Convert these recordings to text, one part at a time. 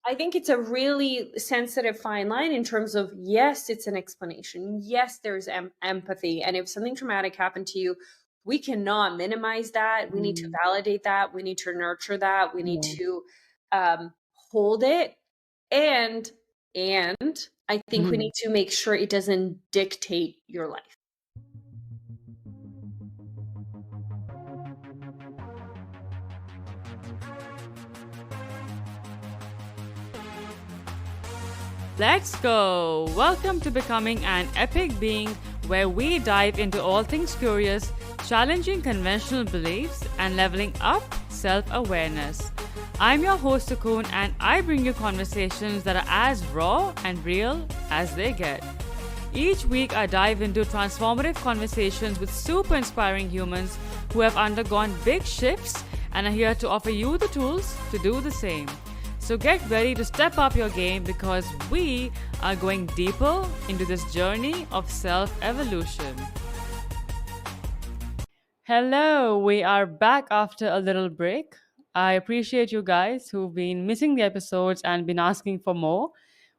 I think it's a really sensitive fine line in terms of, yes, it's an explanation. Yes, there's empathy. And if something traumatic happened to you, we cannot minimize that. We need to Mm, validate that. We need to nurture that. We need yeah. to hold it. And, and I think we Mhm. need to make sure it doesn't dictate your life. Let's go! Welcome to Becoming an Epic Being, where we dive into all things curious, challenging conventional beliefs, and leveling up self awareness. I'm your host, Akun, and I bring you conversations that are as raw and real as they get. Each week, I dive into transformative conversations with super inspiring humans who have undergone big shifts and are here to offer you the tools to do the same. So get ready to step up your game because we are going deeper into this journey of self evolution. Hello, we are back after a little break. I appreciate you guys who've been missing the episodes and been asking for more.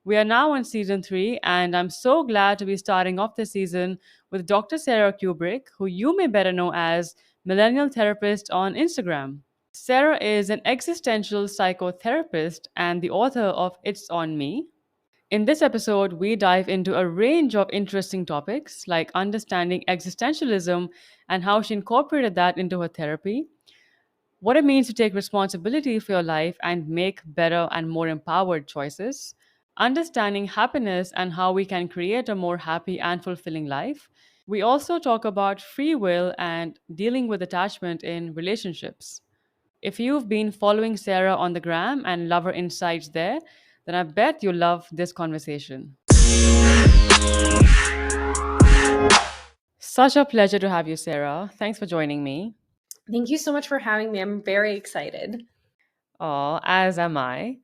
We are now on season 3, and I'm so glad to be starting off the season with Dr. Sara Kubrik, who you may better know as Millennial Therapist on Instagram. Sara is an existential psychotherapist and the author of It's On Me. In this episode, we dive into a range of interesting topics like understanding existentialism and how she incorporated that into her therapy, what it means to take responsibility for your life and make better and more empowered choices, understanding happiness and how we can create a more happy and fulfilling life. We also talk about free will and dealing with attachment in relationships. If you've been following Sarah on the gram and love her insights there, then I bet you'll love this conversation. Such a pleasure to have you, Sarah. Thanks for joining me. Thank you so much for having me. I'm very excited. Oh, as am I.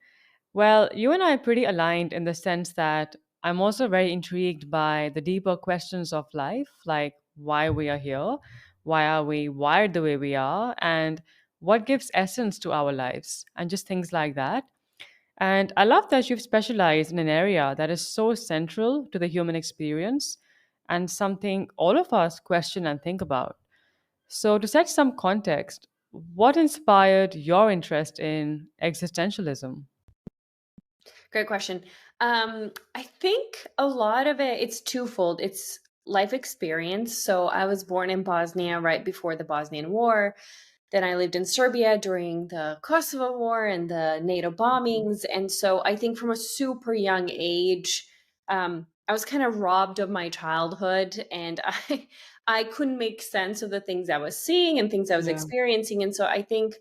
Well, you and I are pretty aligned in the sense that I'm also very intrigued by the deeper questions of life, like why we are here, why are we wired the way we are, and what gives essence to our lives, and just things like that. And I love that you've specialized in an area that is so central to the human experience and something all of us question and think about. So, to set some context, what inspired your interest in existentialism? Great question. I think a lot of it's twofold. It's life experience. So I was born in Bosnia right before the Bosnian War. Then I lived in Serbia during the Kosovo War and the NATO bombings. And so I think from a super young age, I was kind of robbed of my childhood, and I couldn't make sense of the things I was seeing and things I was Yeah. experiencing. And so I think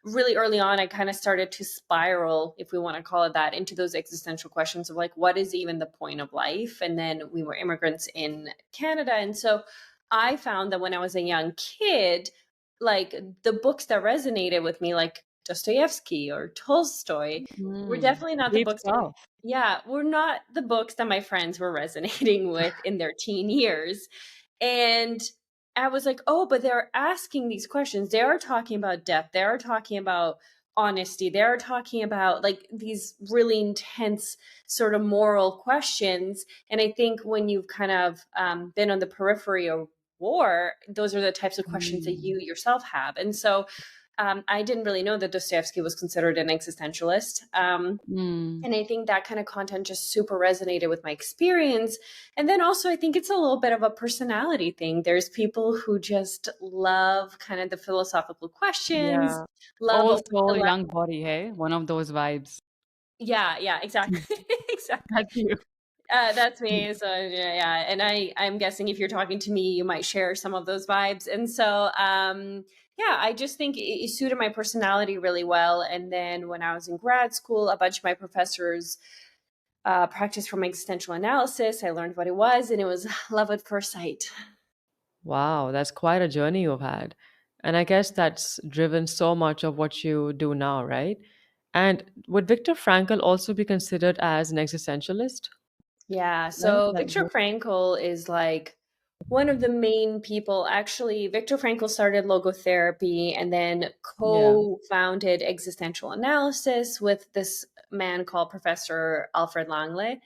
really early on, I kind of started to spiral, if we want to call it that, into those existential questions of like, what is even the point of life? And then we were immigrants in Canada. And so I found that when I was a young kid, like the books that resonated with me, like Dostoevsky or Tolstoy, were Mm, definitely not the deep books. stuff. Yeah, were not the books that my friends were resonating with in their teen years. And I was like, oh, but they're asking these questions. They are talking about death. They are talking about honesty. They are talking about like these really intense sort of moral questions. And I think when you've kind of been on the periphery of war, those are the types of questions that Mm, you yourself have. And so I didn't really know that Dostoevsky was considered an existentialist. mm. And I think that kind of content just super resonated with my experience. And then also, I think it's a little bit of a personality thing. There's people who just love kind of the philosophical questions, Yeah. love Old soul, young body, hey? One of those vibes. yeah, yeah, exactly. Exactly. That's you. That's me. So yeah, yeah. And I'm guessing if you're talking to me, you might share some of those vibes. And so, yeah, I just think it suited my personality really well. And then when I was in grad school, a bunch of my professors practiced from existential analysis. I learned what it was, and it was love at first sight. Wow, that's quite a journey you've had. And I guess that's driven so much of what you do now, right? And would Viktor Frankl also be considered as an existentialist? Yeah. Right? So Like, Viktor Frankl is like one of the main people. Actually, Viktor Frankl started logotherapy and then yeah. co founded existential analysis with this man called Professor Alfred Langley,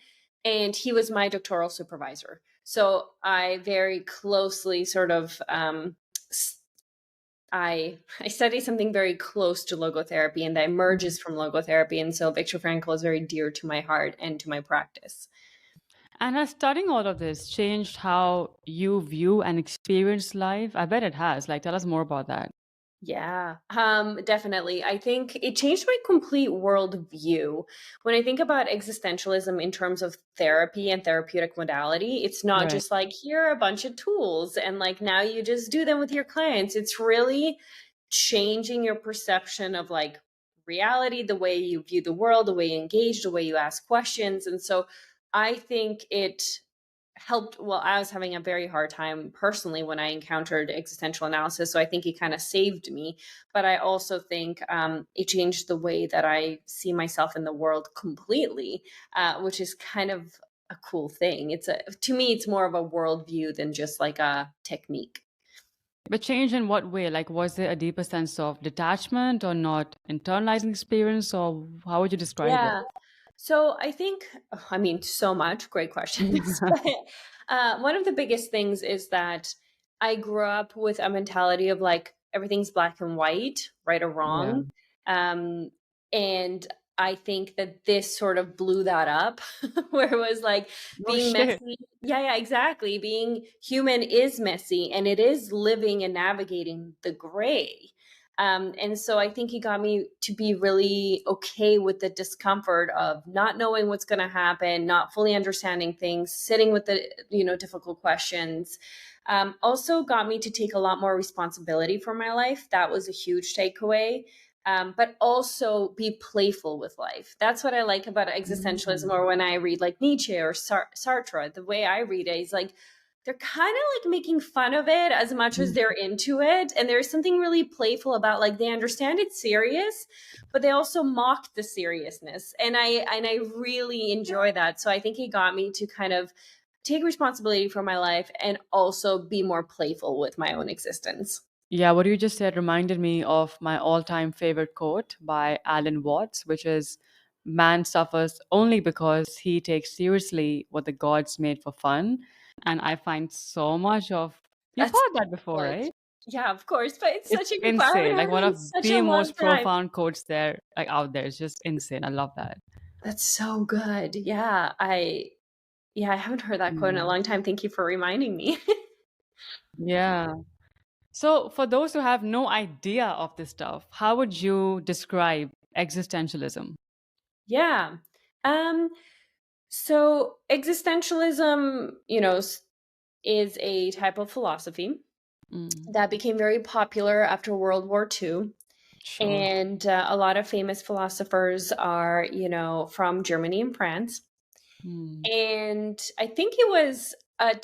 and he was my doctoral supervisor. So I very closely sort of I study something very close to logotherapy and that Mhm. emerges from logotherapy. And so Viktor Frankl is very dear to my heart and to my practice. And has studying all of this changed how you view and experience life? I bet it has. Like, tell us more about that. Yeah, definitely. I think it changed my complete worldview. When I think about existentialism in terms of therapy and therapeutic modality, it's not Right. just like, here are a bunch of tools and like now you just do them with your clients. It's really changing your perception of like reality, the way you view the world, the way you engage, the way you ask questions. And so I think it helped. Well, I was having a very hard time personally when I encountered existential analysis, so I think it kind of saved me. But I also think it changed the way that I see myself in the world completely, which is kind of a cool thing. It's a To me, it's more of a worldview than just like a technique. But change in what way? Like, was there a deeper sense of detachment or not internalizing experience, or how would you describe it? Yeah. So I think, I mean, so much, great questions. But one of the biggest things is that I grew up with a mentality of like everything's black and white, right or Yeah. wrong. Um, and I think that this sort of blew that up, where it was like Oh, being shit. messy. Yeah, yeah, exactly. Being human is messy and it is living and navigating the gray. And so I think he got me to be really okay with the discomfort of not knowing what's going to happen, not fully understanding things, sitting with the difficult questions. Also got me to take a lot more responsibility for my life. That was a huge takeaway. But also be playful with life. That's what I like about existentialism, Mm. or when I read like Nietzsche or Sartre. The way I read it is like they're kind of like making fun of it as much as they're into it. And there's something really playful about like they understand it's serious, but they also mock the seriousness. And I really enjoy that. So I think it got me to kind of take responsibility for my life and also be more playful with my own existence. Yeah, what you just said reminded me of my all time favorite quote by Alan Watts, which is man suffers only because he takes seriously what the gods made for fun. And I find so much of, you've That's heard that before, good. right? Yeah, of course. But it's It's such a good I haven't insane. Like heard one it in of such a the long most time. profound quotes there, like out there. It's just insane. I love that. That's so good. Yeah, I haven't heard that quote in a Mm. long time. Thank you for reminding me. Yeah. So, for those who have no idea of this stuff, how would you describe existentialism? Yeah. Um, so existentialism, is a type of philosophy Mm, that became very popular after World War II. sure. And a lot of famous philosophers are, from Germany and France. Mm, And I think it was a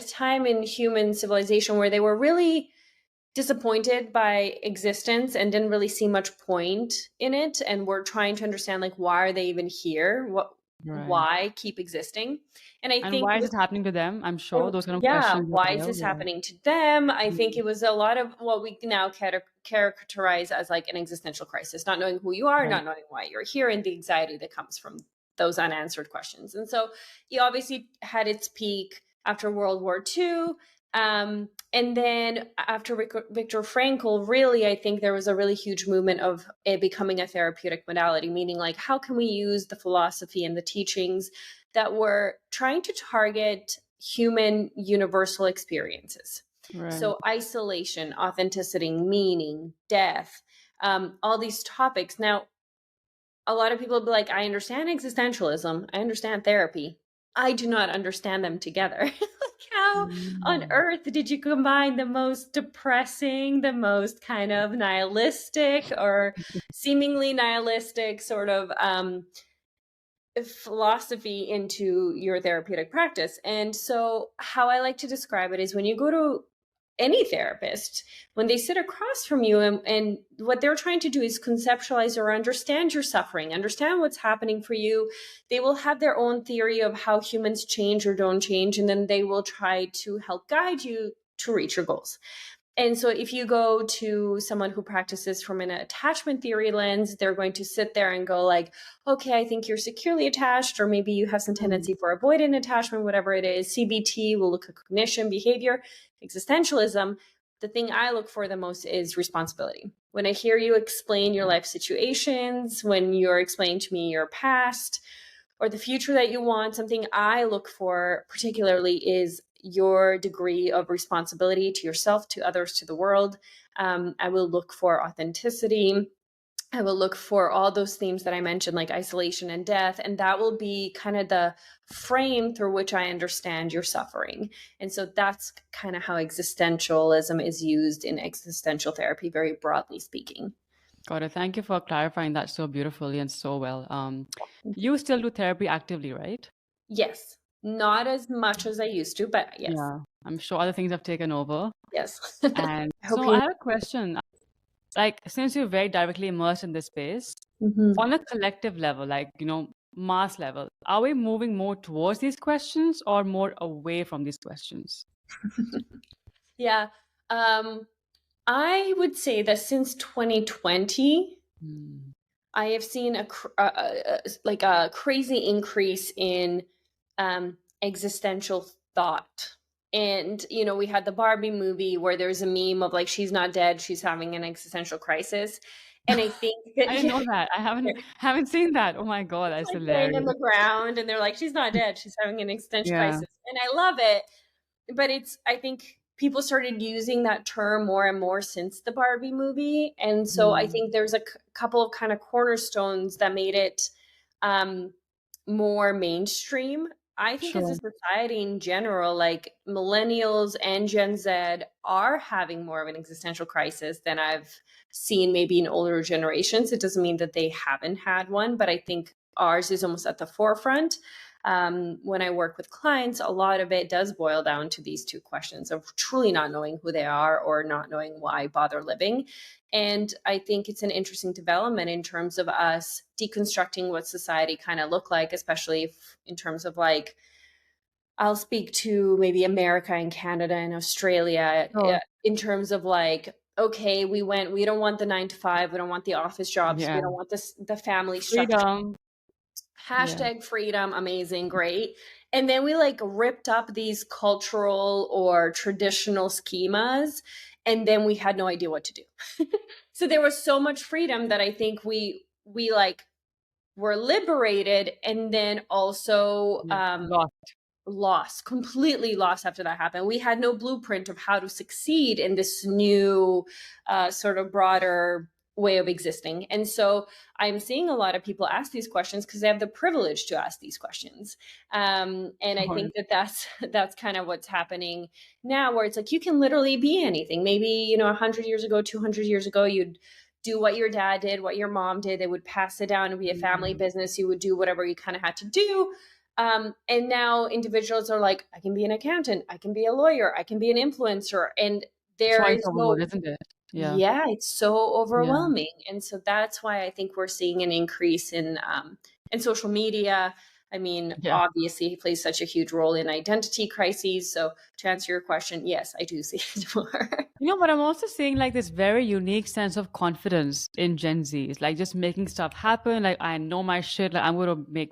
time in human civilization where they were really disappointed by existence and didn't really see much point in it, and were trying to understand like why are they even here, right. why keep existing. And I And think why it is was it happening to them? I'm sure those kind of yeah, questions are why is there. this Yeah. happening to them? I think Mm, it was a lot of what we now characterize as like an existential crisis, not knowing who you are, right. not knowing why you're here, and the anxiety that comes from those unanswered questions. And so he obviously had its peak after World War II. And then after Viktor Frankl, really, I think there was a really huge movement of it becoming a therapeutic modality, meaning like, how can we use the philosophy and the teachings that were trying to target human universal experiences? Right. So, isolation, authenticity, meaning, death, all these topics. Now, a lot of people will be like, I understand existentialism, I understand therapy. I do not understand them together. Like, how on Mm, earth did you combine the most depressing, the most kind of nihilistic or seemingly nihilistic sort of philosophy into your therapeutic practice? And so, how I like to describe it is when you go to any therapist, when they sit across from you, and what they're trying to do is conceptualize or understand your suffering, understand what's happening for you. They will have their own theory of how humans change or don't change, and then they will try to help guide you to reach your goals. And so if you go to someone who practices from an attachment theory lens, they're going to sit there and go like, okay, I think you're securely attached, or maybe you have some Mm. tendency for avoidant attachment, whatever it is. CBT will look at cognition, behavior, existentialism. The thing I look for the most is responsibility. When I hear you explain your Okay. life situations, when you're explaining to me your past, or the future that you want, something I look for particularly is your degree of responsibility to yourself, to others, to the world. I will look for authenticity. I will look for all those themes that I mentioned, like isolation and death. And that will be kind of the frame through which I understand your suffering. And so that's kind of how existentialism is used in existential therapy, very broadly speaking. Got it. Thank you for clarifying that so beautifully and so well. You still do therapy actively, right? Yes, not as much as I used to, but yes, Yeah. I'm sure other things have taken over. yes. And I hope so you. I have a question. Like, since you're very directly immersed in this space, Mhm. on a collective level, like, mass level, are we moving more towards these questions or more away from these questions? Yeah. Um, I would say that since 2020, Mm. I have seen like a crazy increase in existential thought. And we had the Barbie movie where there's a meme of like she's not dead, she's having an existential crisis. And I think that I didn't know that. I haven't seen that. Oh my God, it's that's like laying in hilarious. the ground and they're like, she's not dead, she's having an existential Yeah. crisis. And I love it. But I think people started using that term more and more since the Barbie movie. And so I Mm. think there's a couple of kind of cornerstones that made it um, more mainstream. I think as a Sure. society in general, like millennials and Gen Z are having more of an existential crisis than I've seen maybe in older generations. It doesn't mean that they haven't had one, but I think ours is almost at the forefront. When I work with clients, a lot of it does boil down to these two questions of truly not knowing who they are or not knowing why bother living. And I think it's an interesting development in terms of us deconstructing what society kind of look like, especially in terms of like, I'll speak to maybe America and Canada and Australia Sure. in terms of like, okay, we don't want the 9 to 5, we don't want the office jobs, we Yeah. don't want the family structure. Freedom. Yeah. Hashtag freedom, amazing, great. And then we like ripped up these cultural or traditional schemas, and then we had no idea what to do. So there was so much freedom that I think we like were liberated, and then also Yeah. Lost. lost, completely lost after that happened. We had no blueprint of how to succeed in this new sort of broader way of existing. And so I'm seeing a lot of people ask these questions because they have the privilege to ask these questions. And I Sure. think that that's kind of what's happening now, where it's like you can literally be anything. Maybe 100 years ago, 200 years ago, you'd do what your dad did, what your mom did. They would pass it down and be a family Mhm. business. You would do whatever you kind of had to do, and now individuals are like, I can be an accountant, I can be a lawyer, I can be an influencer. And there Choice is overload, no, isn't it? Yeah. yeah, it's so Yeah. overwhelming. And so that's why I think we're seeing an increase in social media. I mean, Yeah. obviously, it plays such a huge role in identity crises. So to answer your question, yes, I do see it more. But I'm also seeing like this very unique sense of confidence in Gen Zs, like just making stuff happen. Like I know my shit. Like I'm going to make,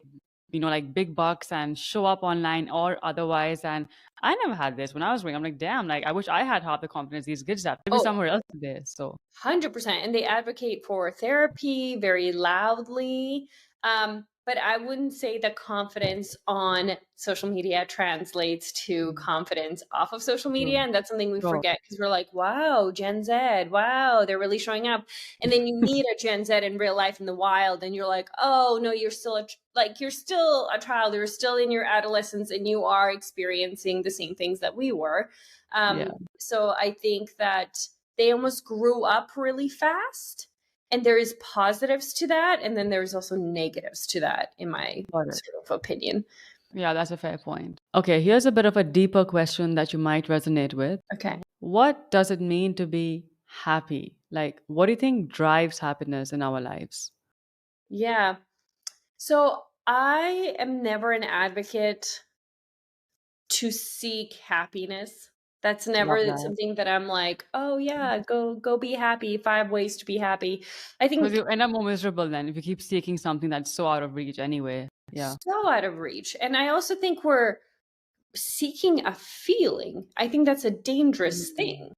like big bucks and show up online or otherwise. And I never had this when I was growing. I'm like, damn, like I wish I had half the confidence these kids have. Maybe Oh, somewhere else today. So 100%. And they advocate for therapy very loudly. But I wouldn't say that confidence on social media translates to mm, confidence off of social media. true. And that's something we Sure. forget because we're like, wow, Gen Z, wow, they're really showing up. And then you meet a Gen Z in real life in the wild, and you're like, oh, no, you're still a child. You're still in your adolescence and you are experiencing the same things that we were. Yeah. So I think that they almost grew up really fast. And there is positives to that. And then there's also negatives to that, in my Got it. sort of opinion. Yeah, that's a fair point. Okay, here's a bit of a deeper question that you might resonate with. Okay. What does it mean to be happy? Like, what do you think drives happiness in our lives? Yeah. So I am never an advocate to seek happiness. That's Love never that. something that I'm like, "Oh, yeah, go be happy, 5 ways to be happy." I Because think you end up more miserable then if you keep seeking something that's so out of reach anyway. Yeah. so out of reach, and I also think we're seeking a feeling. I think that's a dangerous Mm, thing.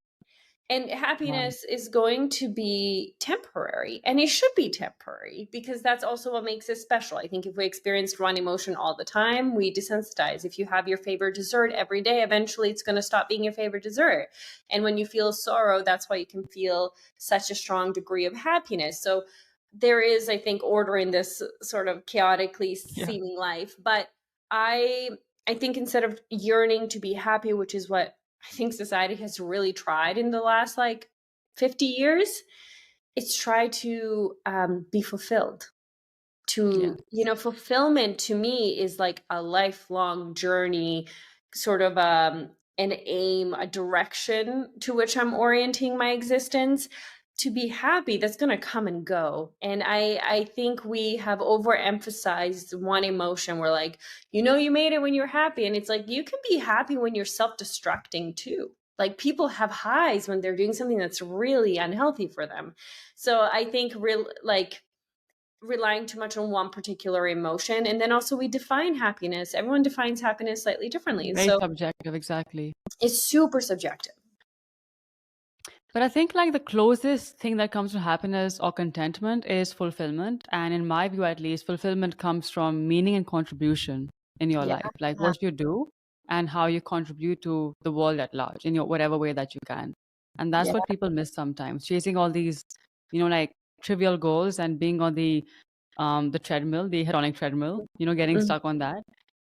And wow. happiness is going to be temporary, and it should be temporary because that's also what makes it special. I think if we experience one emotion all the time, we desensitize. If you have your favorite dessert every day, eventually it's going to stop being your favorite dessert. And when you feel sorrow, that's why you can feel such a strong degree of happiness. So there is, I think, order in this sort of chaotically Yeah. seeming life. But I I think instead of yearning to be happy, which is what I think society has really tried in the last like 50 years, it's tried to be fulfilled. Yeah. Fulfillment to me is like a lifelong journey, sort of an aim, a direction to which I'm orienting my existence. To be happy, that's going to come and go. And I think we have overemphasized one emotion. We're like, you made it when you're happy. And it's like, you can be happy when you're self destructing too. Like people have highs when they're doing something that's really unhealthy for them. So I think real like relying too much on one particular emotion. And then also we define happiness. Everyone defines happiness slightly differently. Very So subjective, exactly. it's super subjective. But I think like the closest thing that comes to happiness or contentment is fulfillment. And in my view, at least, fulfillment comes from meaning and contribution in your Yeah. life, like what you do and how you contribute to the world at large in your whatever way that you can. And that's Yeah. what people miss sometimes, chasing all these, like trivial goals and being on the treadmill, the hedonic treadmill, getting Mhm. stuck on that.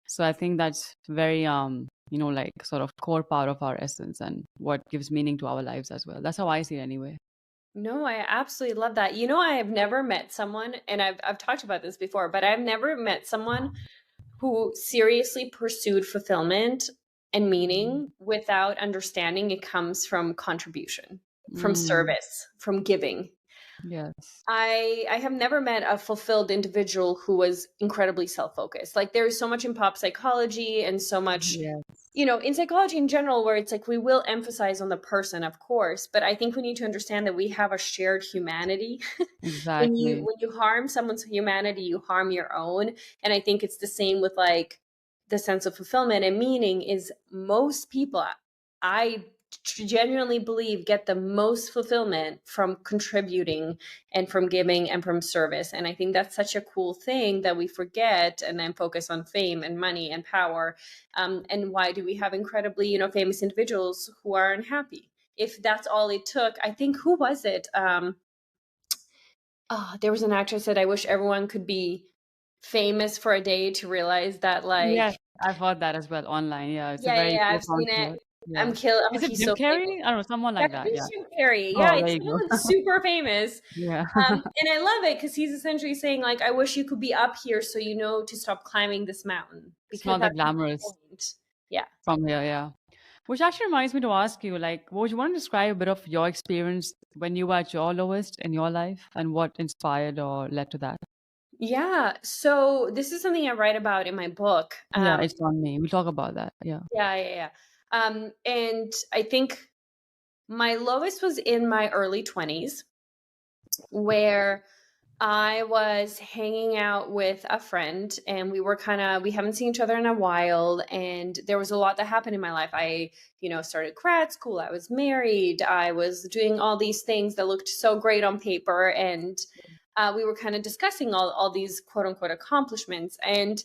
So I think that's very like sort of core part of our essence and what gives meaning to our lives as well. That's how I see it anyway. No, I absolutely love that. I have never met someone, and I've talked about this before, but I've never met someone who seriously pursued fulfillment and meaning without understanding it comes from contribution, from Mm, service, from giving. yes. I have never met a fulfilled individual who was incredibly self-focused. Like there's so much in pop psychology and so much, Yes, in psychology in general where it's like we will emphasize on the person, of course, but I think we need to understand that we have a shared humanity. when you exactly. when you harm someone's humanity, you harm your own. And I think it's the same with like the sense of fulfillment and meaning is most people I genuinely believe get the most fulfillment from contributing and from giving and from service. And I think that's such a cool thing that we forget and then focus on fame and money and power. And why do we have incredibly, famous individuals who are unhappy? If that's all it took, I think, who was it? There was an actress that I wish everyone could be famous for a day to realize that, Yes, like, I've heard that as well online. Yeah, it's a yeah, yeah, very yeah, cool I've seen it. concept. Yeah. Oh, Is it he's Jim so Carrey? famous. I don't know, someone That like that. is Yeah. Jim Carrey. Yeah, Oh, there it's you go. someone super famous. Yeah. And I love it because he's essentially saying, like, I wish you could be up here so you know to stop climbing this mountain It's because not that that's the glamorous point. Yeah. from here. Yeah. Which actually reminds me to ask you, like, would you want to describe a bit of your experience when you were at your lowest in your life and what inspired or led to that? Yeah. So this is something I write about in my book. Yeah, it's on me. We'll talk about that. Yeah. Yeah, yeah, yeah. And I think my lowest was in my early 20s, where I was hanging out with a friend and we haven't seen each other in a while. And there was a lot that happened in my life. I, started grad school. I was married. I was doing all these things that looked so great on paper. And we were kind of discussing all these quote unquote accomplishments. And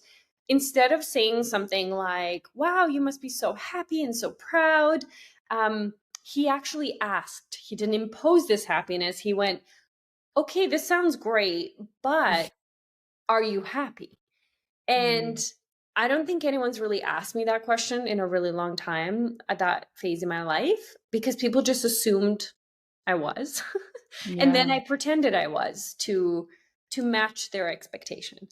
instead of saying something like, wow, you must be so happy and so proud, he actually asked, he didn't impose this happiness. He went, okay, this sounds great, but are you happy? And Mm. I don't think anyone's really asked me that question in a really long time at that phase in my life because people just assumed I was. And then Yeah. I pretended I was to match their expectation.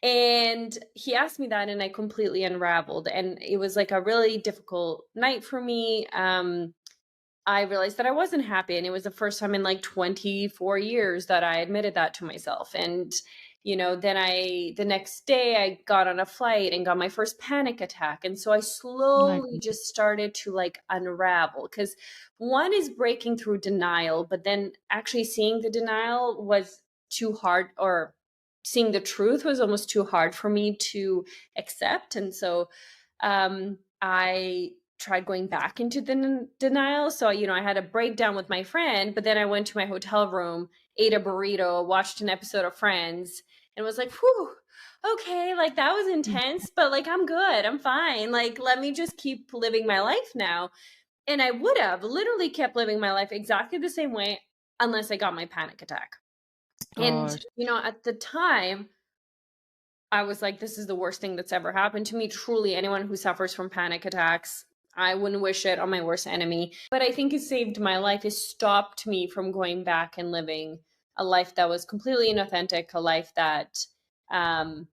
And he asked me that and I completely unraveled and it was like a really difficult night for me. I realized that I wasn't happy and it was the first time in like 24 years that I admitted that to myself. And Then the next day I got on a flight and got my first panic attack. And so I My slowly just started to like unravel, because one is breaking through denial, but then actually seeing the denial was too hard, or seeing the truth was almost too hard for me to accept. And so I tried going back into the denial. So, I had a breakdown with my friend, but then I went to my hotel room, ate a burrito, watched an episode of Friends, and was like, whew, okay, like that was intense, but like I'm good. I'm fine. Like, let me just keep living my life now. And I would have literally kept living my life exactly the same way unless I got my panic attack. And, God. at the time, I was like, this is the worst thing that's ever happened to me. Truly, anyone who suffers from panic attacks, I wouldn't wish it on my worst enemy. But I think it saved my life. It stopped me from going back and living a life that was completely inauthentic, a life that um,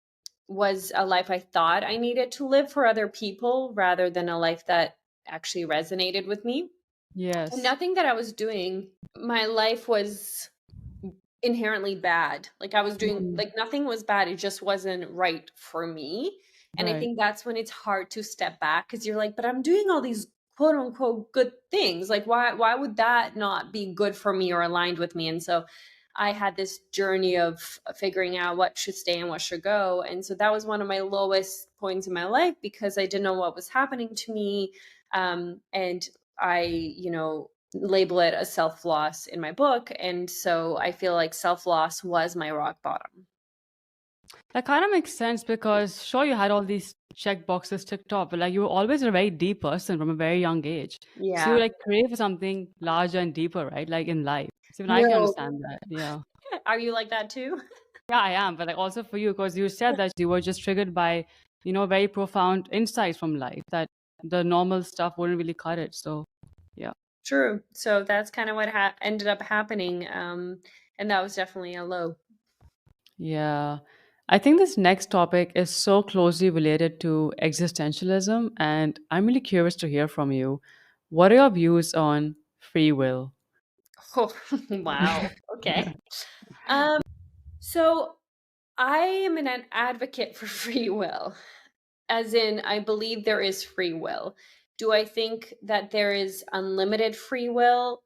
was a life I thought I needed to live for other people rather than a life that actually resonated with me. And Yes. nothing that I was doing, my life was inherently bad. Like I was doing, Mhm. like nothing was bad. It just wasn't right for me. And I Right. think that's when it's hard to step back, because you're like, but I'm doing all these quote unquote good things. Like why would that not be good for me or aligned with me? And so I had this journey of figuring out what should stay and what should go. And so that was one of my lowest points in my life, because I didn't know what was happening to me. And I, label it as self loss in my book. And so I feel like self loss was my rock bottom. That kind of makes sense because sure you had all these check boxes ticked off, but like you were always a very deep person from a very young age. So you Yeah. like crave for something larger and deeper, right? Like in life. So even I can No. understand that. Yeah. Are you like that too? Yeah, I am. But like also for you, because you said that you were just triggered by, very profound insights from life that the normal stuff wouldn't really cut it. So yeah. True. So that's kind of what ended up happening. And that was definitely a low. Yeah. I think this next topic is so closely related to existentialism, and I'm really curious to hear from you. What are your views on free will? Oh, wow. Okay. Um, so I am an advocate for free will, as in, I believe there is free will. Do I think that there is unlimited free will?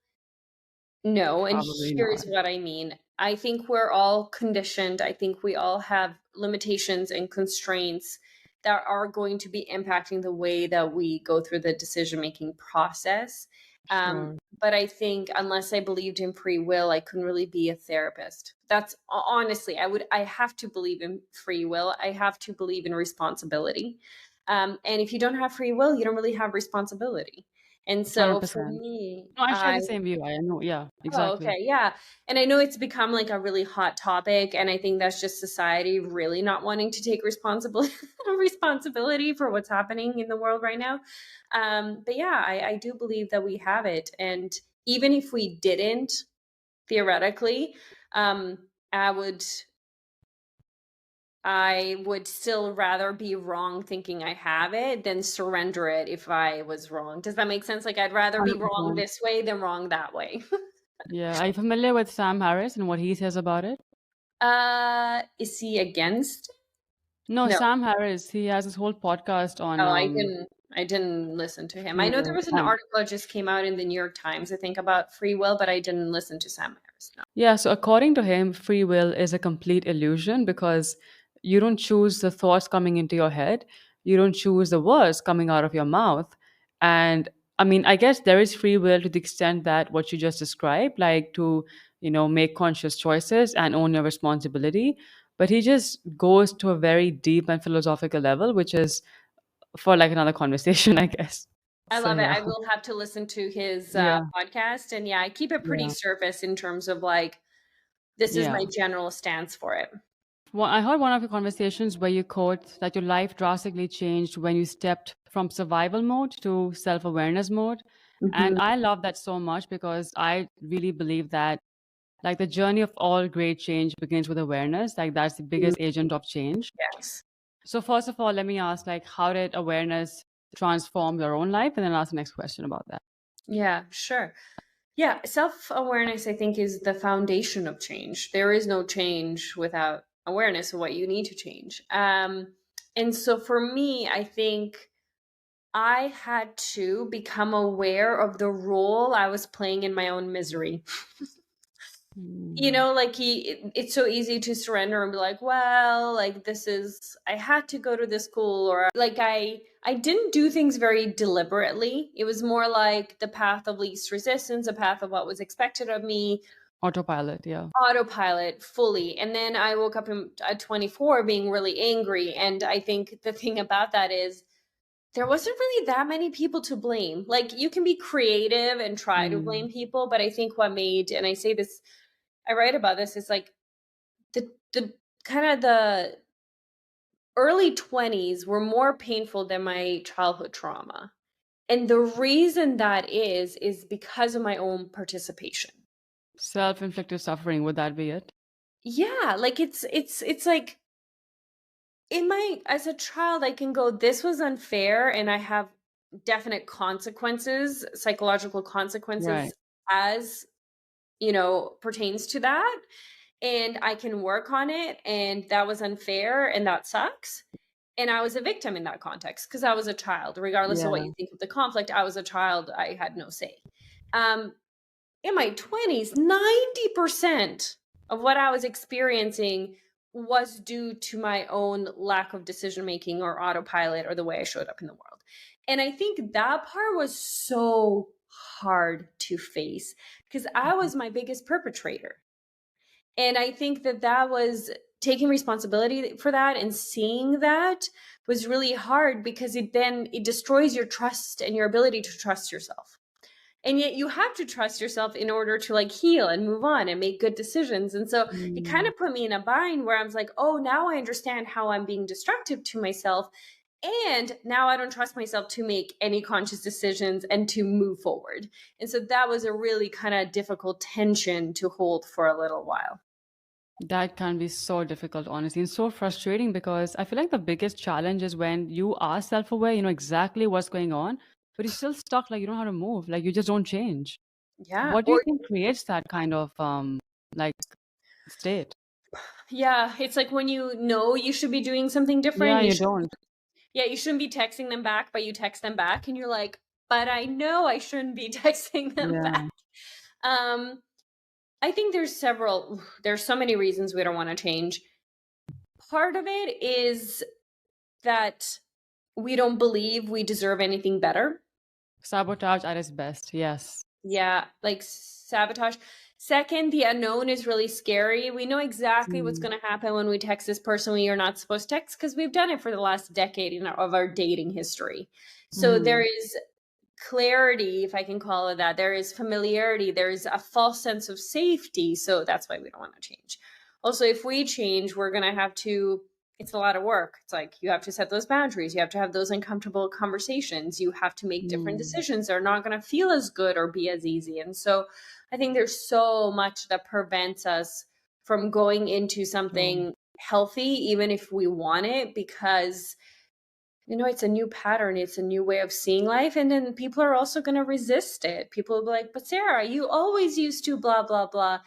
No, and Probably here's not. what I mean. I think we're all conditioned. I think we all have limitations and constraints that are going to be impacting the way that we go through the decision making process. Sure. But I think unless I believed in free will, I couldn't really be a therapist. That's honestly, I have to believe in free will. I have to believe in responsibility. And if you don't have free will, you don't really have responsibility. And so for 100%. me, No, I share I the same view. I know. Yeah, Oh, exactly. okay. Yeah. And I know it's become like a really hot topic. And I think that's just society really not wanting to take responsibility responsibility for what's happening in the world right now. But yeah, I do believe that we have it. And even if we didn't, theoretically, um, I would I would still rather be wrong thinking I have it than surrender it if I was wrong. Does that make sense? Like I'd rather be wrong 100%. this way than wrong that way. Yeah. Are you familiar with Sam Harris and what he says about it? Is he against? No, No. Sam Harris, he has this whole podcast on Oh, I didn't listen to him. I free know there will. was an article that just came out in the New York Times, I think, about free will, but I didn't listen to Sam Harris. No. Yeah, so according to him, free will is a complete illusion because you don't choose the thoughts coming into your head, you don't choose the words coming out of your mouth. And I mean, I guess there is free will to the extent that what you just described, like to, make conscious choices and own your responsibility. But he just goes to a very deep and philosophical level, which is for like another conversation, I guess. I So love it. yeah, I will have to listen to his yeah, podcast. And yeah, I keep it pretty yeah, surface in terms of like, this is my yeah. general stance for it. Well, I heard one of your conversations where you quote that your life drastically changed when you stepped from survival mode to self awareness mode. And Mhm. I love that so much because I really believe that, like, the journey of all great change begins with awareness. Like, that's the Mm, biggest agent of change. yes. So, first of all, let me ask, like, how did awareness transform your own life? And then I'll ask the next question about that. Yeah, sure. Yeah, self awareness, I think, is the foundation of change. There is no change without awareness of what you need to change. And so for me, I think I had to become aware of the role I was playing in my own misery. Mm. Like it's so easy to surrender and be like, well, like I had to go to this school, or like I didn't do things very deliberately. It was more like the path of least resistance, a path of what was expected of me, Autopilot, yeah. autopilot fully. And then I woke up at 24 being really angry. And I think the thing about that is there wasn't really that many people to blame. Like, you can be creative and try to Mm. blame people, but I think what made, and I say this, I write about this, is like the kind of the early 20s were more painful than my childhood trauma. And the reason that is because of my own participation. Self-inflicted suffering, would that be it? Yeah, like it's like in my as a child I can go, this was unfair, and I have definite consequences, psychological Right. consequences, as pertains to that, and I can work on it, and that was unfair and that sucks. And I was a victim in that context because I was a child. Regardless of what Yeah. you think of the conflict, I was a child. I had no say. um in my 20s, 90% of what I was experiencing was due to my own lack of decision making or autopilot or the way I showed up in the world. And I think that part was so hard to face because I Mhm. was my biggest perpetrator. And I think that was taking responsibility for that, and seeing that was really hard because it destroys your trust and your ability to trust yourself. And yet you have to trust yourself in order to like heal and move on and make good decisions. And so it kind Mm. of put me in a bind where I was like, oh, now I understand how I'm being destructive to myself. And now I don't trust myself to make any conscious decisions and to move forward. And so that was a really kind of difficult tension to hold for a little while. That can be so difficult, honestly, and so frustrating because I feel like the biggest challenge is when you are self aware, you know exactly what's going on, but you're still stuck, like you don't know how to move, like you just don't change. Yeah. What do you Or, think creates that kind of like state? yeah, it's like when you know you should be doing something different, Yeah, you don't. yeah, you shouldn't be texting them back, but you text them back and you're like, but I know I shouldn't be texting them back. Yeah. Um, I think there's so many reasons we don't want to change. Part of it is that we don't believe we deserve anything better. Sabotage at its best. Yes. Yeah, like sabotage. Second, the unknown is really scary. We know exactly what's Mm. going to happen when we text this person we are not supposed to text because we've done it for the last decade of our dating history. So there Mm. is clarity, if I can call it that. There is familiarity. There is a false sense of safety. So that's why we don't want to change. Also, if we change, we're going to have to, it's a lot of work. It's like you have to set those boundaries. You have to have those uncomfortable conversations. You have to make different Mm. decisions. They're not going to feel as good or be as easy. And so I think there's so much that prevents us from going into True. something healthy, even if we want it, because it's a new pattern, it's a new way of seeing life, and then people are also going to resist it. People will be like, but Sarah, you always used to blah blah blah.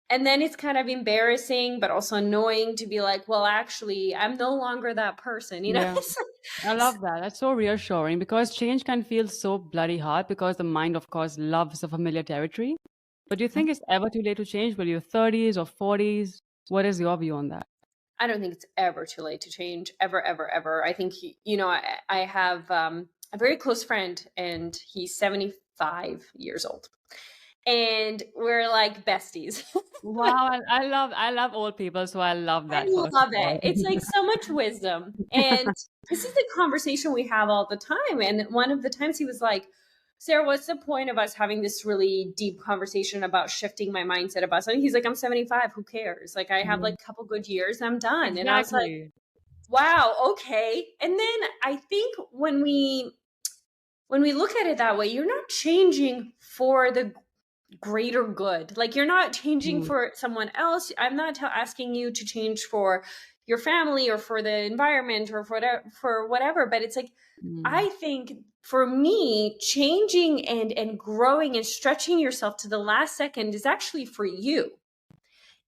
And then it's kind of embarrassing but also annoying to be like, well, actually, I'm no longer that person, Yeah. I love that. That's so reassuring because change can feel so bloody hard because the mind, of course, loves the familiar territory. But do you think it's ever too late to change? Will your 30s or 40s? What is your view on that? I don't think it's ever too late to change, ever, ever, ever. I think I have a very close friend, and he's 75 years old, and we're like besties. Wow, I love old people, so I love I that first love of all. it. It's like so much wisdom. And this is the conversation we have all the time. And one of the times he was like, Sarah, what's the point of us having this really deep conversation about shifting my mindset about something? He's like, I'm 75. Who cares? Like, I have like Mhm. a couple good years. I'm done. And I was like, Exactly. wow, okay. And then I think when we look at it that way, you're not changing for the greater good. Like, you're not changing Mm. for someone else. I'm not asking you to change for your family or for the environment or for whatever. But it's like, Mm. I think for me, changing and growing and stretching yourself to the last second is actually for you.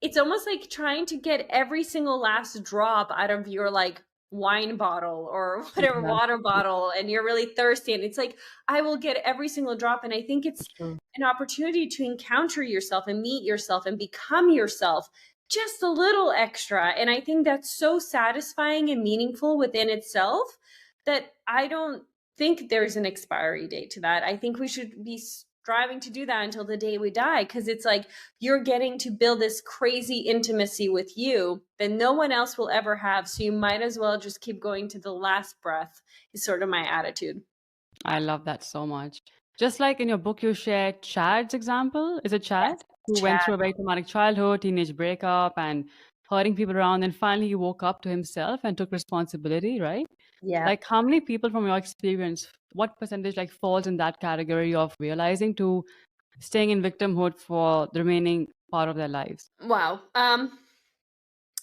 it's almost like trying to get every single last drop out of your like wine bottle or whatever Yeah, water bottle, and you're really thirsty, and it's like I will get every single drop. And I think it's true. an opportunity to encounter yourself and meet yourself and become yourself just a little extra. And I think that's so satisfying and meaningful within itself that I don't think there's an expiry date to that. I think we should be striving to do that until the day we die, because it's like you're getting to build this crazy intimacy with you that no one else will ever have. So you might as well just keep going to the last breath, is sort of my attitude. I love that so much. Just like in your book, you shared Chad's example. Is it Yes, Chad who went chat. through a very traumatic childhood, teenage breakup, and hurting people around, and finally he woke up to himself and took responsibility, right? Yeah. Like, how many people from your experience, what percentage like falls in that category of realizing to staying in victimhood for the remaining part of their lives? Wow.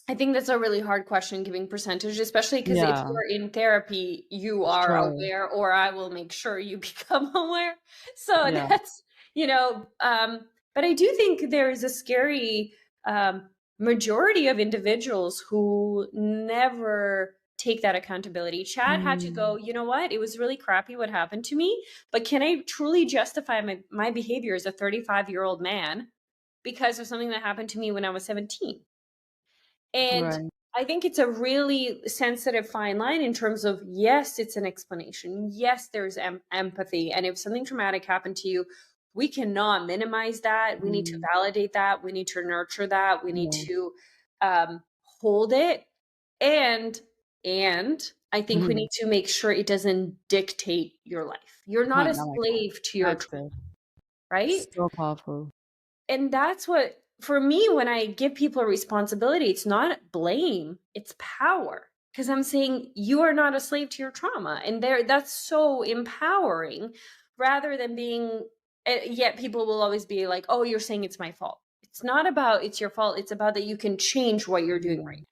I think that's a really hard question, giving percentage, especially because if Yeah, you're in therapy, you are sure. aware, or I will make sure you become aware. So Yeah. that's, but I do think there is a scary majority of individuals who never take that accountability. Chad had to go, Mm, you know what? It was really crappy what happened to me, but can I truly justify my behavior as a 35-year-old man because of something that happened to me when I was 17? And right. I think it's a really sensitive fine line in terms of, yes, it's an explanation. Yes, there's empathy. And if something traumatic happened to you, we cannot minimize that. We need to Mm, validate that. We need to nurture that. We need yeah. to hold it. And and I think we need to make sure it doesn't dictate your life. You're not Huh, a now I got it. slave to your That's trauma, it. right? So powerful. And that's what, for me, when I give people a responsibility, it's not blame, it's power, because I'm saying you are not a slave to your trauma, and there, that's so empowering, rather than being, yet people will always be like, oh, you're saying it's my fault. It's not about it's your fault, it's about that you can change what you're doing Yeah. right.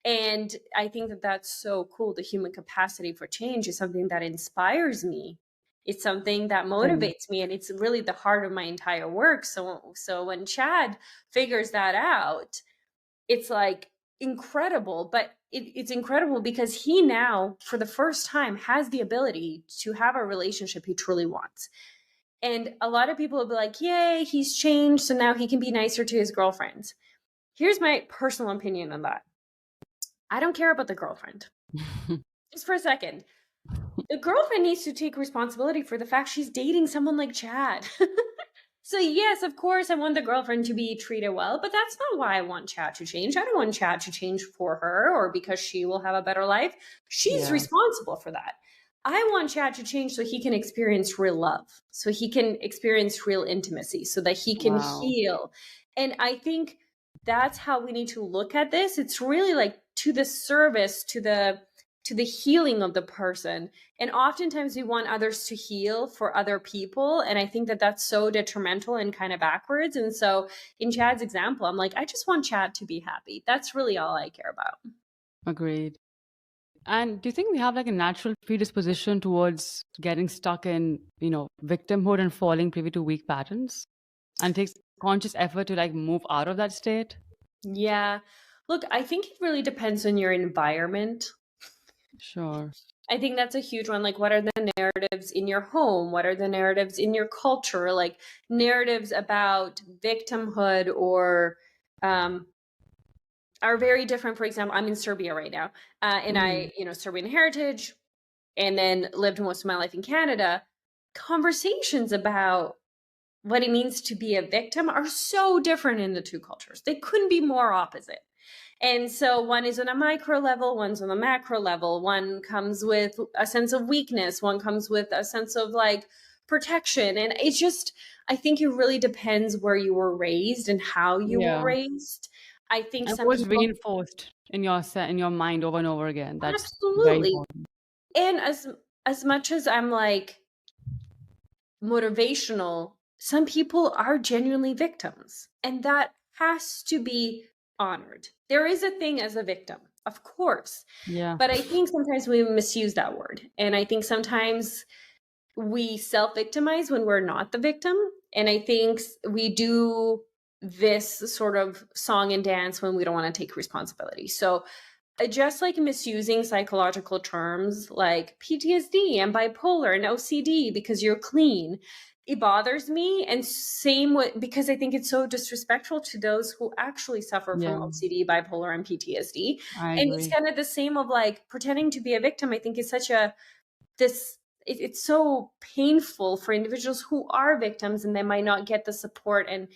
And I think that that's so cool. The human capacity for change is something that inspires me. It's something that Same. motivates me, and it's really the heart of my entire work. So when Chad figures that out, it's like incredible. But it's incredible because he now, for the first time, has the ability to have a relationship he truly wants. And a lot of people will be like, "Yay, he's changed, so now he can be nicer to his girlfriends." Here's my personal opinion on that. I don't care about the girlfriend. Just for a second. The girlfriend needs to take responsibility for the fact she's dating someone like Chad. So yes, of course, I want the girlfriend to be treated well, but that's not why I want Chad to change. I don't want Chad to change for her or because she will have a better life. She's Yeah. responsible for that. I want Chad to change so he can experience real love, so he can experience real intimacy, so that he can Wow. heal. And I think that's how we need to look at this. It's really like to the service, to the healing of the person. And oftentimes we want others to heal for other people, and I think that that's so detrimental and kind of backwards. And so in Chad's example, I'm like, I just want Chad to be happy. That's really all I care about. Agreed. And do you think we have like a natural predisposition towards getting stuck in, victimhood and falling privy to weak patterns? And it takes conscious effort to like move out of that state? Yeah, look, I think it really depends on your environment. Sure. I think that's a huge one. Like, what are the narratives in your home? What are the narratives in your culture? Like, narratives about victimhood or um, are very different. For example, I'm in Serbia right now, and Mm, Serbian heritage, and then lived most of my life in Canada. Conversations about what it means to be a victim are so different in the two cultures. They couldn't be more opposite. And so one is on a micro level, one's on a macro level. One comes with a sense of weakness, one comes with a sense of like protection. And it's just, I think it really depends where you were raised and how you were yeah. raised. I think And some was people, reinforced in in your mind over and over again. That's very absolutely. important. And as much as I'm like motivational, some people are genuinely victims, and that has to be honored. There is a thing as a victim, of course, Yeah. but I think sometimes we misuse that word, and I think sometimes we self-victimize when we're not the victim, and I think we do this sort of song and dance when we don't want to take responsibility. So just like misusing psychological terms like PTSD and bipolar and OCD because you're clean, it bothers me. And same with, because I think it's so disrespectful to those who actually suffer from Yeah, OCD, bipolar, and PTSD. I And it's agree. kind of the same of like pretending to be a victim. I think is such a this it's so painful for individuals who are victims and they might not get the support and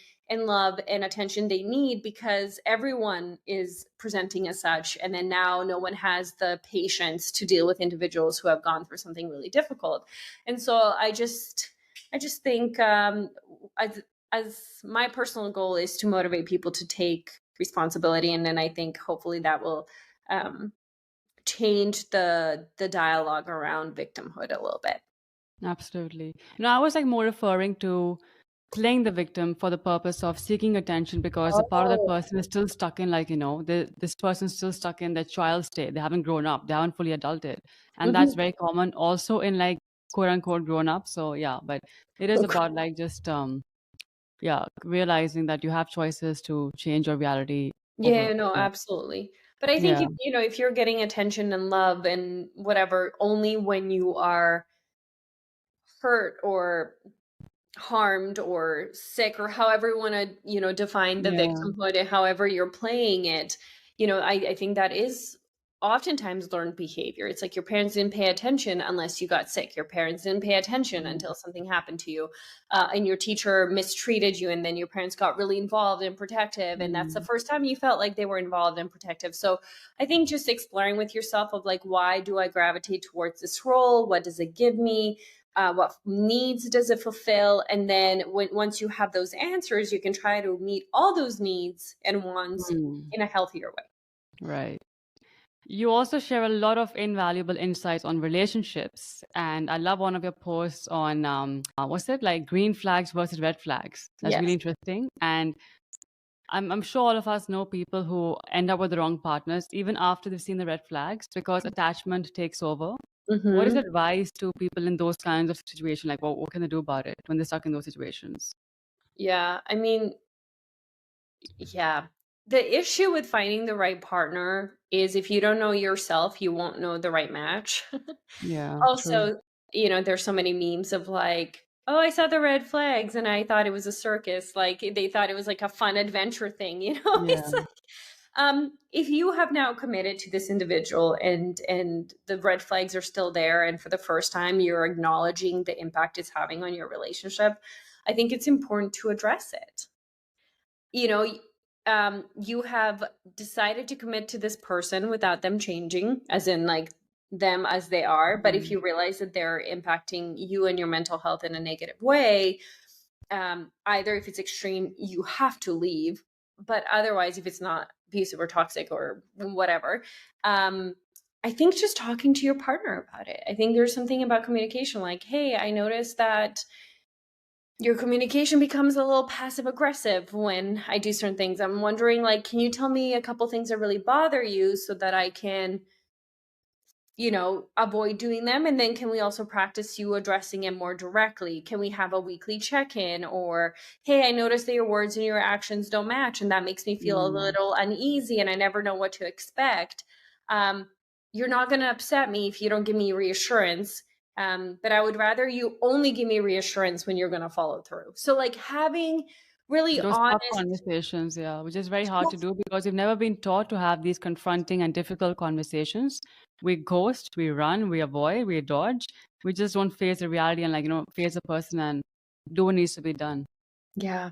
love and attention they need because everyone is presenting as such, and then now no one has the patience to deal with individuals who have gone through something really difficult. And so I just think as my personal goal is to motivate people to take responsibility, and then I think hopefully that will um, change the dialogue around victimhood a little bit. Absolutely. I was like more referring to playing the victim for the purpose of seeking attention because a part of that Oh. person is still stuck in like, this person's still stuck in their child state. They haven't grown up. They haven't fully adulted. And that's Mhm. very common also in like quote unquote grown up. So yeah, but it is Okay. about like just yeah, realizing that you have choices to change your reality over. Yeah, no, Yeah. absolutely. But I think Yeah. if you're getting attention and love and whatever, only when you are hurt or harmed or sick or however you want to define the Yeah. victimhood and however you're playing it, I think that is oftentimes learned behavior. It's like your parents didn't pay attention unless you got sick, your parents didn't pay attention Yeah. until something happened to you, and your teacher mistreated you, and then your parents got really involved and protective, and that's the Mm. first time you felt like they were involved and protective. So I think just exploring with yourself of like, why do I gravitate towards this role, what does it give me, what needs does it fulfill, and then once you have those answers you can try to meet all those needs and wants Mm. in a healthier way. Right. You also share a lot of invaluable insights on relationships. And I love one of your posts on, what's it, like green flags versus red flags. That's really Yes. interesting. And I'm sure all of us know people who end up with the wrong partners even after they've seen the red flags because attachment takes over. What is Hmm. advice to people in those kinds of situations? Like, what can they do about it when they're stuck in those situations? Yeah, I mean, yeah, the issue with finding the right partner is if you don't know yourself you won't know the right match. Yeah, true. Also, there's so many memes of like, oh, I saw the red flags and I thought it was a circus. Like they thought it was like a fun adventure thing, It's Yeah. like, if you have now committed to this individual and the red flags are still there, and for the first time you're acknowledging the impact it's having on your relationship, I think it's important to address it. you know y- you have decided to commit to this person without them changing, as in like them as they are, but if Mm. you realize that they're impacting you and your mental health in a negative way, either if it's extreme you have to leave, but otherwise if it's not abusive or toxic or whatever, I think just talking to your partner about it. I think there's something about communication, like, hey, I noticed that your communication becomes a little passive aggressive when I do certain things. I'm wondering, like, can you tell me a couple things that really bother you so that I can, avoid doing them? And then can we also practice you addressing it more directly? Can we have a weekly check in? Or, hey, I noticed that your words and your actions don't match, and that makes me feel a Mm. little uneasy, and I never know what to expect. Um, you're not going to upset me if you don't give me reassurance. But I would rather you only give me reassurance when you're going to follow through. So, like, having really Those tough honest. conversations, yeah, which is very hard to do because we've never been taught to have these confronting and difficult conversations. We ghost, we run, we avoid, we dodge. We just don't face the reality and face the person and do what needs to be done. Yeah.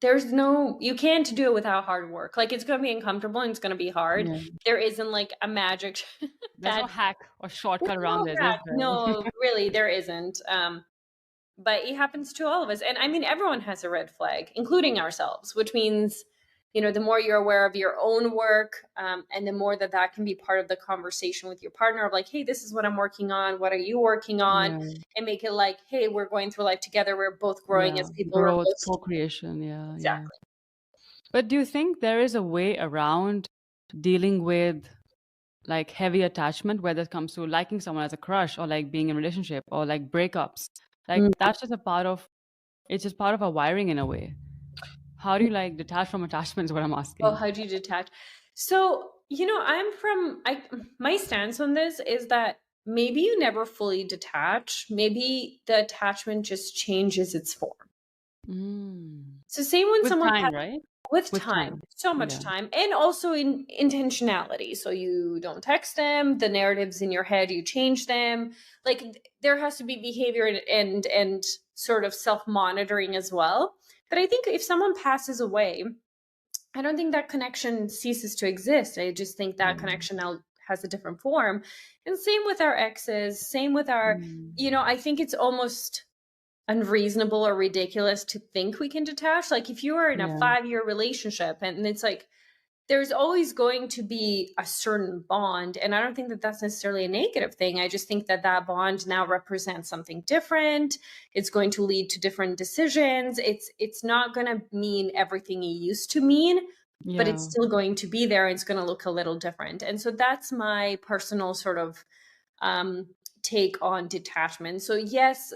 There's no, you can't do it without hard work. Like, it's gonna be uncomfortable and it's gonna be hard. Yeah. There isn't like a magic There's no that hack or there's shortcut around no this, is hack. there? No, really, there isn't. But it happens to all of us. And I mean, everyone has a red flag, including ourselves, which means, the more you're aware of your own work, and the more that that can be part of the conversation with your partner of like, hey, this is what I'm working on. What are you working on? Yeah. And make it like, hey, we're going through life together. We're both growing Yeah. as people. We're Growth, both. co-creation. Yeah. Yeah. Exactly. But do you think there is a way around dealing with like heavy attachment, whether it comes to liking someone as a crush or like being in a relationship or like breakups? Like Mm. that's just a part of it's just part of our wiring in a way. How do you like detach from attachment is what I'm Oh, asking. how do you detach? So, my stance on this is that maybe you never fully detach. Maybe the attachment just changes its form. Mm. So, say when With someone time, right? with With time, time. so much Yeah. time, and also in intentionality. So you don't text them, the narratives in your head, you change them. Like there has to be behavior and sort of self-monitoring as well. But I think if someone passes away, I don't think that connection ceases to exist. I just think that Yeah. connection now has a different form. And same with our exes, same with our, Mm. I think it's almost unreasonable or ridiculous to think we can detach. Like if you are in a Yeah. 5-year relationship and it's like there's always going to be a certain bond, and I don't think that that's necessarily a negative thing. I just think that that bond now represents something different. It's going to lead to different decisions. It's not going to mean everything it used to mean, but it's Yeah. still going to be there. And it's going to look a little different. And so that's my personal sort of um, take on detachment. So, yes,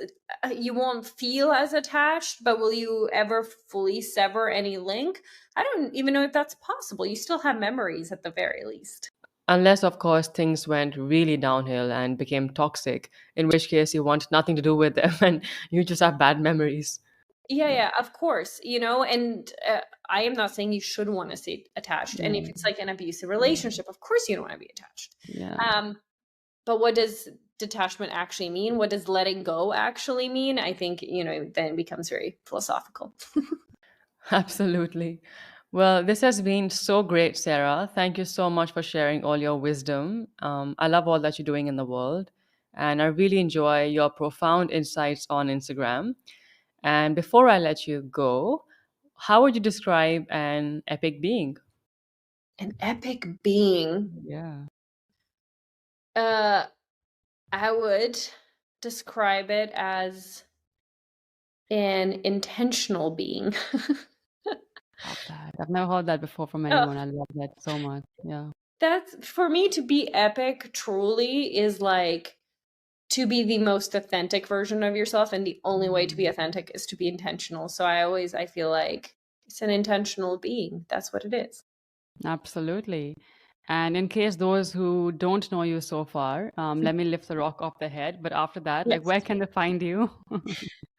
you won't feel as attached, but will you ever fully sever any link? I don't even know if that's possible. You still have memories at the very least. Unless, of course, things went really downhill and became toxic, in which case you want nothing to do with them and you just have bad memories. Yeah, Yeah. yeah, of course, and I am not saying you should want to stay attached. And if Yeah. it's like an abusive Yeah. relationship, of course you don't want to be attached. Yeah. Um, But what does detachment actually mean? What does letting go actually mean? I think, then it becomes very philosophical. Absolutely. Well, this has been so great, Sarah. Thank you so much for sharing all your wisdom. I love all that you're doing in the world, and I really enjoy your profound insights on Instagram. And before I let you go, how would you describe an epic being? An epic being. Yeah. Uh, I would describe it as an intentional being. Love that. I've never heard that before from Oh, anyone. I love that so much. Yeah. that's for me to be epic truly is like to be the most authentic version of yourself. And the only way to be Mm. authentic is to be intentional. So I feel like it's an intentional being. That's what it is. Absolutely. And in case those who don't know you so far, let me lift the rock off their head. But after that, like, Yes. where can they find you?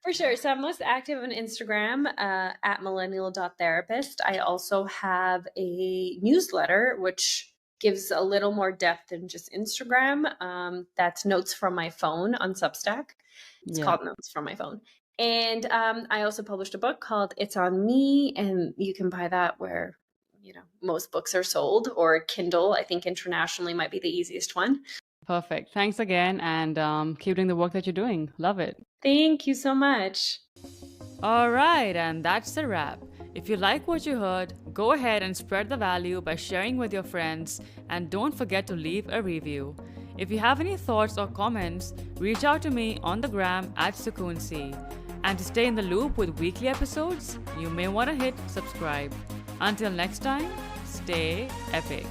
For sure. So I'm most active on Instagram at millennial.therapist. I also have a newsletter which gives a little more depth than just Instagram. That's Notes from My Phone on Substack. It's Yeah. called Notes from My Phone. And I also published a book called It's on Me, and you can buy that where most books are sold, or Kindle. I think internationally might be the easiest one. Perfect. Thanks again. And keep doing the work that you're doing. Love it. Thank you so much. All right, and that's a wrap. If you like what you heard, go ahead and spread the value by sharing with your friends, and don't forget to leave a review. If you have any thoughts or comments, reach out to me on the gram at Sukunsi. And to stay in the loop with weekly episodes, you may want to hit subscribe. Until next time, stay epic.